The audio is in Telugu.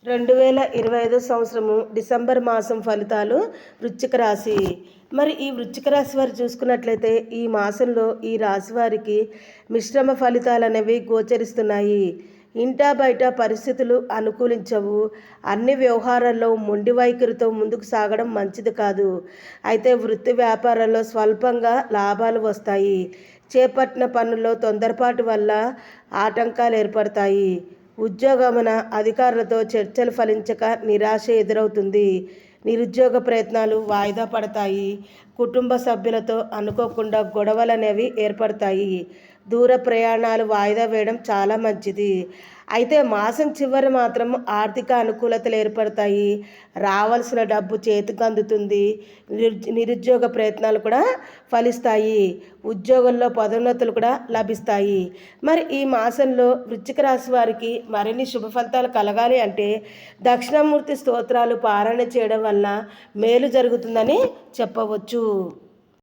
2025 సంవత్సరము డిసెంబర్ మాసం ఫలితాలు వృశ్చిక రాశి. మరి ఈ వృశ్చిక రాశి వారు చూసుకున్నట్లయితే ఈ మాసంలో ఈ రాశి వారికి మిశ్రమ ఫలితాలు అనేవి గోచరిస్తున్నాయి. ఇంటా బయట పరిస్థితులు అనుకూలించవు. అన్ని వ్యవహారాల్లో మొండి వైఖరితో ముందుకు సాగడం మంచిది కాదు. అయితే వృత్తి వ్యాపారాల్లో స్వల్పంగా లాభాలు వస్తాయి. చేపట్టిన పనుల్లో తొందరపాటు వల్ల ఆటంకాలు ఏర్పడతాయి. ఉద్యోగమున అధికారులతో చర్చలు ఫలించక నిరాశ ఎదురవుతుంది. నిరుద్యోగ ప్రయత్నాలు వాయిదా పడతాయి. కుటుంబ సభ్యులతో అనుకోకుండా గొడవలు అనేవి ఏర్పడతాయి. దూర ప్రయాణాలు వాయిదా వేయడం చాలా మంచిది. అయితే మాసం చివరి మాత్రం ఆర్థిక అనుకూలతలు ఏర్పడతాయి. రావాల్సిన డబ్బు చేతికి అందుతుంది. నిరుద్యోగ ప్రయత్నాలు కూడా ఫలిస్తాయి. ఉద్యోగంలో పదోన్నతులు కూడా లభిస్తాయి. మరి ఈ మాసంలో వృశ్చిక రాశి వారికి మరిన్ని శుభ ఫలితాలు కలగాలి అంటే దక్షిణామూర్తి స్తోత్రాలు పారాయణ చేయడం వల్ల మేలు జరుగుతుందని చెప్పవచ్చు.